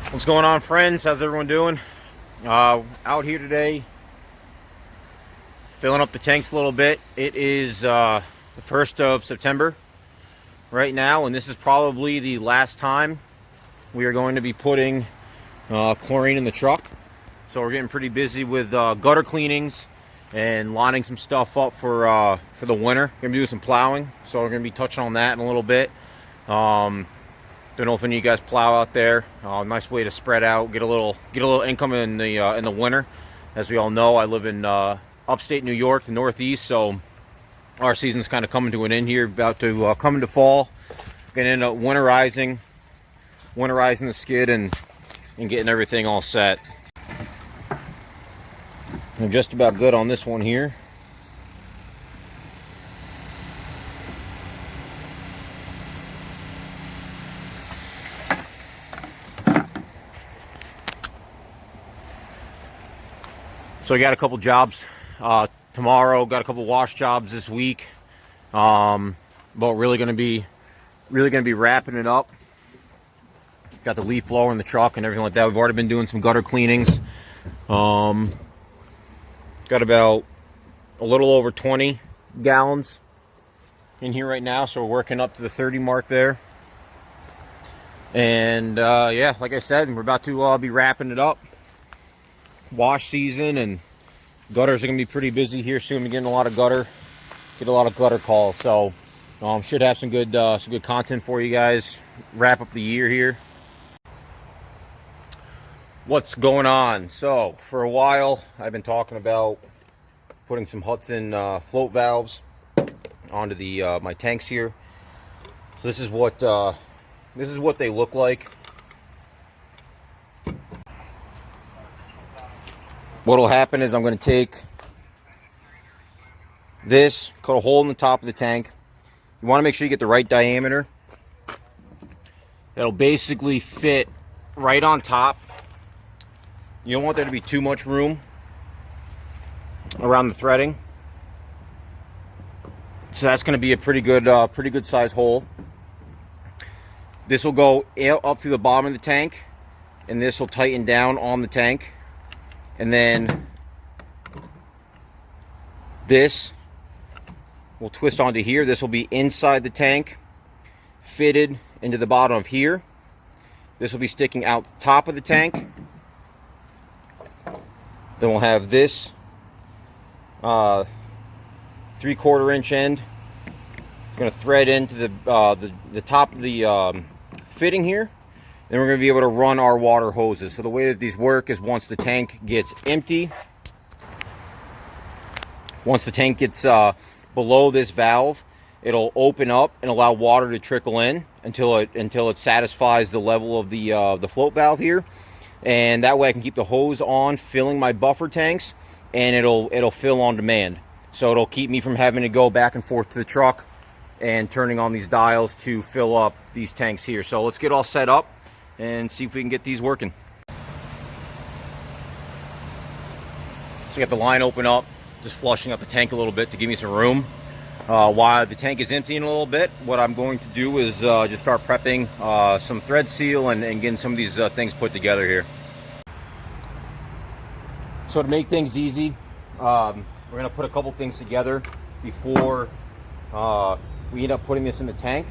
What's going on, friends? How's everyone doing? Out here today, filling up the tanks a little bit. It is the 1st of September right now, and this is probably the last time we are going to be putting chlorine in the truck. So we're getting pretty busy with gutter cleanings and lining some stuff up for the winter. Gonna be doing some plowing, so we're gonna be touching on that in a little bit. Don't know if any of you guys plow out there. Nice way to spread out, get a little income in the winter. As we all know, I live in upstate New York, the Northeast, so our season's kind of coming to an end here. About to come into fall. Gonna end up winterizing the skid and getting everything all set. I'm just about good on this one here. So I got a couple jobs tomorrow. Got a couple wash jobs this week. But really gonna be wrapping it up. Got the leaf blower in the truck and everything like that. We've already been doing some gutter cleanings. Got about a little over 20 gallons in here right now, so we're working up to the 30 mark there. And yeah, like I said, we're about to be wrapping it up. Wash season and gutters are gonna be pretty busy here soon. We're getting a lot of gutter calls, so should have some good content for you guys. Wrap up the year here. What's going on? So for a while I've been talking about putting some Hudson float valves onto the my tanks here. So this is what they look like. What'll happen is I'm going to take this, cut a hole in the top of the tank. You want to make sure you get the right diameter. That'll basically fit right on top. You don't want there to be too much room around the threading. So that's going to be a pretty good size hole. This will go up through the bottom of the tank, and this will tighten down on the tank. And then this will twist onto here. This will be inside the tank, fitted into the bottom of here. This will be sticking out the top of the tank. Then we'll have this 3/4 inch end. It's going to thread into the top of the fitting here. Then we're going to be able to run our water hoses. So the way that these work is once the tank gets empty, once the tank gets below this valve, it'll open up and allow water to trickle in until it satisfies the level of the float valve here. And that way I can keep the hose on, filling my buffer tanks, and it'll fill on demand. So it'll keep me from having to go back and forth to the truck and turning on these dials to fill up these tanks here. So let's get all set up and see if we can get these working. So we got the line open up, just flushing up the tank a little bit to give me some room. While the tank is emptying a little bit, what I'm going to do is just start prepping some thread seal and getting some of these things put together here. So to make things easy, we're going to put a couple things together before we end up putting this in the tank.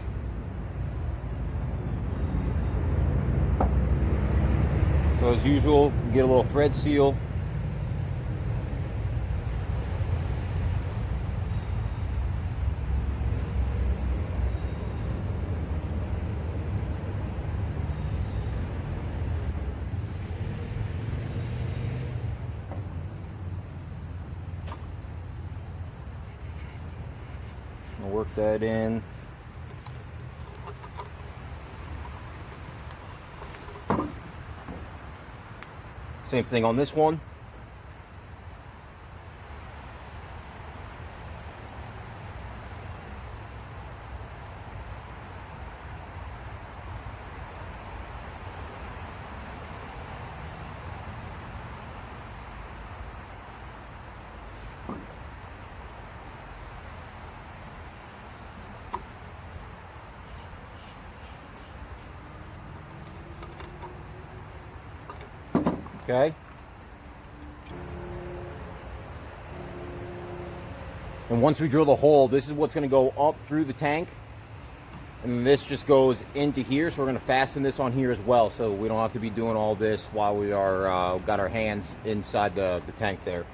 So as usual, get a little thread seal. I'll work that in. Same thing on this one. Okay. And once we drill the hole, this is what's going to go up through the tank. And this just goes into here, so we're going to fasten this on here as well, so we don't have to be doing all this while we are got our hands inside the tank there.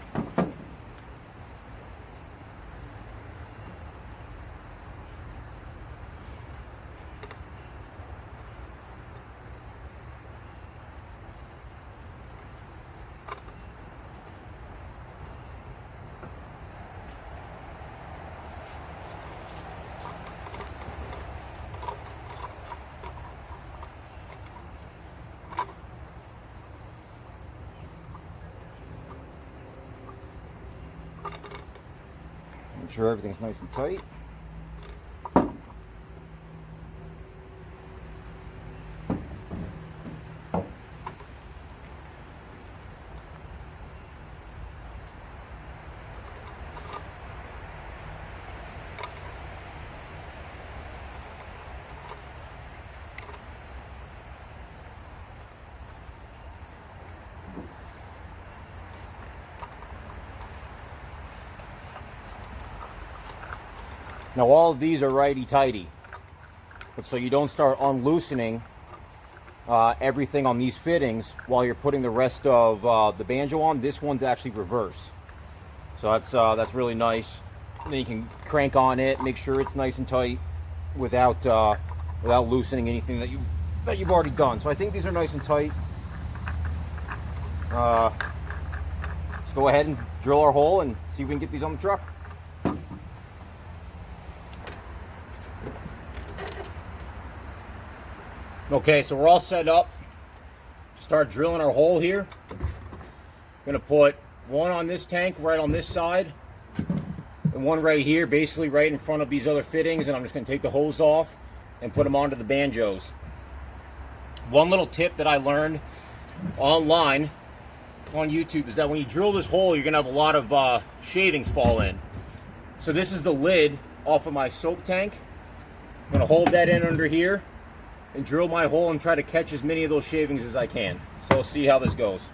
Make sure everything's nice and tight. Now all of these are righty-tighty, but so you don't start unloosening everything on these fittings while you're putting the rest of the banjo on. This one's actually reverse, so that's really nice. And then you can crank on it, make sure it's nice and tight without without loosening anything that you've already done. So I think these are nice and tight. Let's go ahead and drill our hole and see if we can get these on the truck. Okay, so we're all set up. Start drilling our hole here. Gonna put one on this tank right on this side, and one right here, basically right in front of these other fittings, and I'm just gonna take the hose off and put them onto the banjos. One little tip that I learned online on YouTube is that when you drill this hole, you're gonna have a lot of shavings fall in. So this is the lid off of my soap tank. I'm gonna hold that in under here and drill my hole and try to catch as many of those shavings as I can. So let's see how this goes.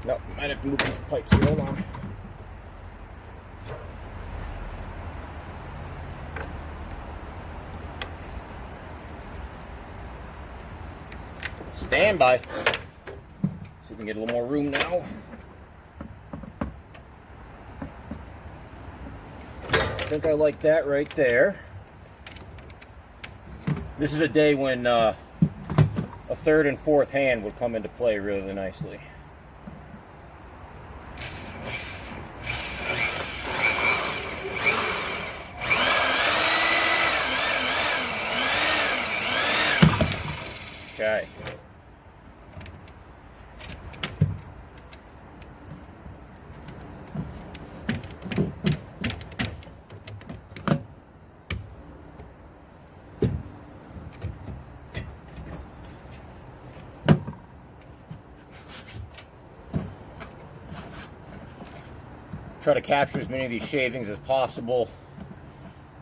No, might have to move these pipes here. Hold on. Stand by. See if we can get a little more room now. I think I like that right there. This is a day when a third and fourth hand would come into play really nicely. Okay. Try to capture as many of these shavings as possible.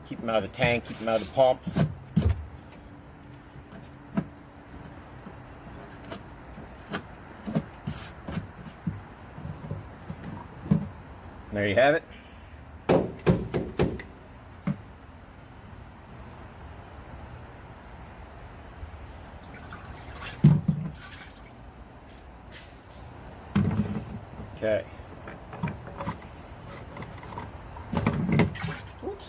Keep them out of the tank, keep them out of the pump. There you have it. Okay. Oops.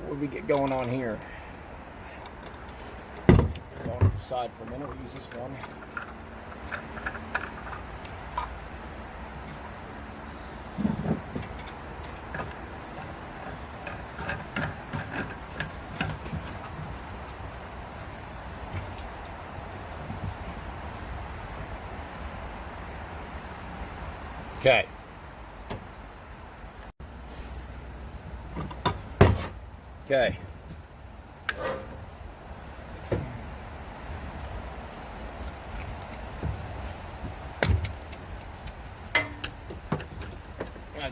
What do we get going on here? Go on the side for a minute. We'll use this one. Okay. Okay.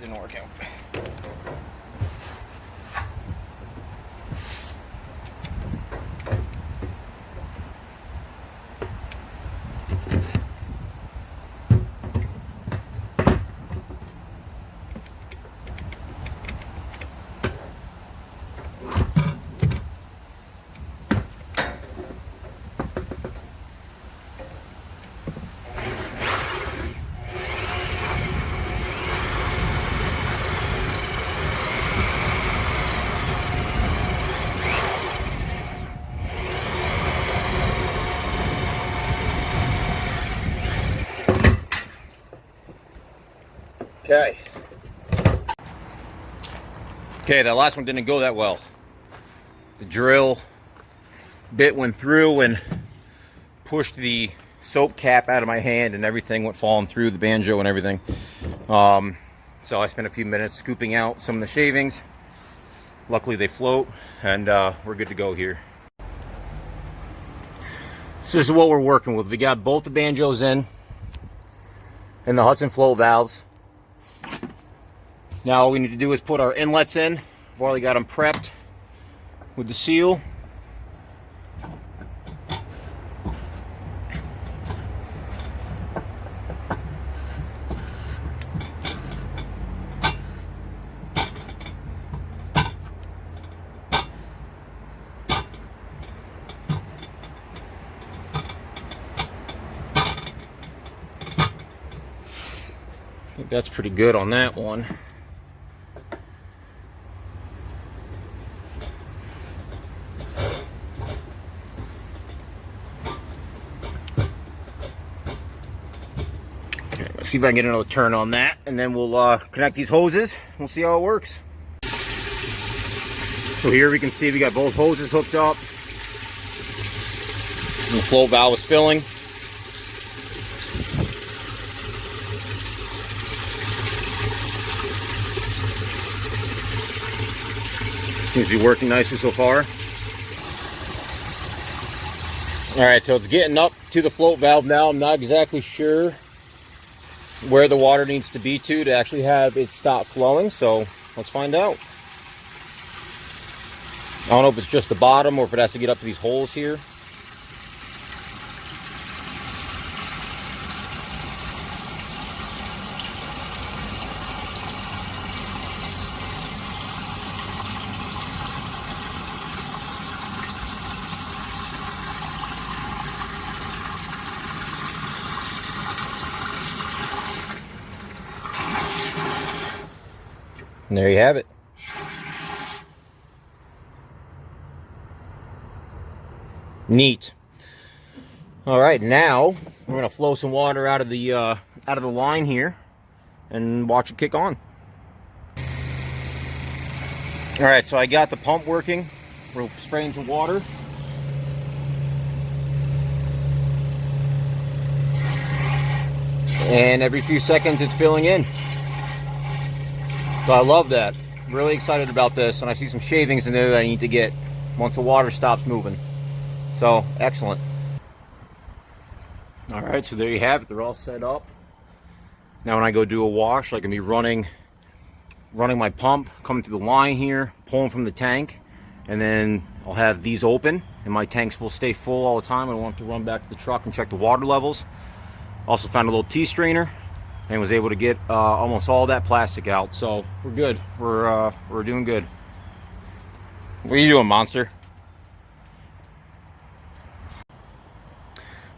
that didn't work out. Okay, that last one didn't go that well. The drill bit went through and pushed the soap cap out of my hand, and everything went falling through the banjo and everything. So I spent a few minutes scooping out some of the shavings. Luckily they float, and we're good to go here. So this is what we're working with. We got both the banjos in and the Hudson float valves. Now all we need to do is put our inlets in. I've already got them prepped with the seal. I think that's pretty good on that one. See if I can get another turn on that, and then we'll connect these hoses. We'll see how it works. So here we can see we got both hoses hooked up. And the flow valve is filling. Seems to be working nicely so far. All right, so it's getting up to the float valve now. I'm not exactly sure where the water needs to be to actually have it stop flowing, so let's find out. I don't know if it's just the bottom or if it has to get up to these holes here. And there you have it. Neat. All right, now we're gonna flow some water out of the line here and watch it kick on. All right, so I got the pump working. We're spraying some water. And every few seconds it's filling in. So I love that. Really excited about this, and I see some shavings in there that I need to get once the water stops moving. So, excellent. All right, so there you have it. They're all set up. Now when I go do a wash, I can be running my pump, coming through the line here, pulling from the tank, and then I'll have these open, and my tanks will stay full all the time. I don't have to run back to the truck and check the water levels. Also found a little tea strainer, and was able to get almost all that plastic out. So we're good. We're doing good. What are you doing, monster?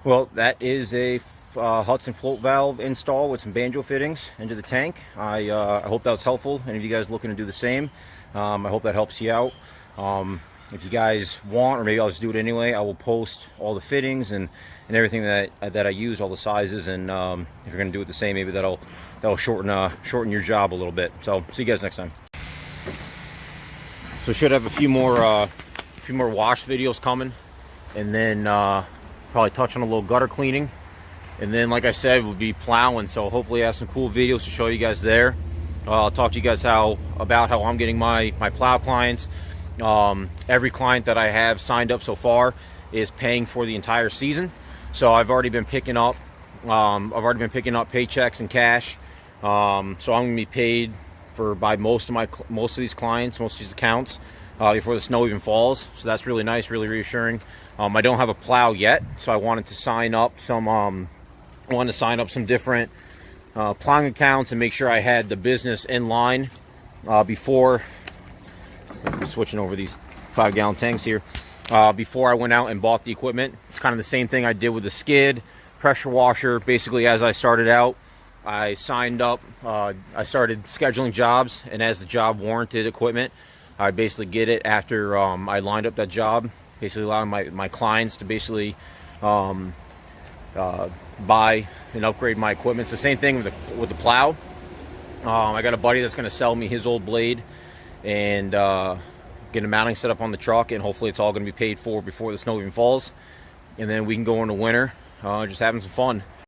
Well, that is a Hudson float valve install with some banjo fittings into the tank. I hope that was helpful. Any of you guys looking to do the same, I hope that helps you out. If you guys want, or maybe I'll just do it anyway, I will post all the fittings and everything that I use, all the sizes, and if you're gonna do it the same, maybe that'll shorten your job a little bit. So see you guys next time. So should have a few more wash videos coming, and then probably touch on a little gutter cleaning, and then like I said, we'll be plowing. So hopefully I have some cool videos to show you guys there. I'll talk to you guys about how I'm getting my plow clients. Every client that I have signed up so far is paying for the entire season. So I've already been picking up paychecks and cash. So I'm gonna be paid by most of these clients, most of these accounts, before the snow even falls. So that's really nice, really reassuring. I don't have a plow yet, so I wanted to sign up some different plowing accounts and make sure I had the business in line before. I'm switching over these 5-gallon tanks here. Before I went out and bought the equipment. It's kind of the same thing I did with the skid, pressure washer. Basically, as I started out, I signed up, I started scheduling jobs, and as the job warranted equipment, I basically get it after I lined up that job, basically allowing my clients to basically buy and upgrade my equipment. It's the same thing with the plow. I got a buddy that's going to sell me his old blade and get a mounting set up on the truck, and hopefully it's all going to be paid for before the snow even falls, and then we can go into winter just having some fun.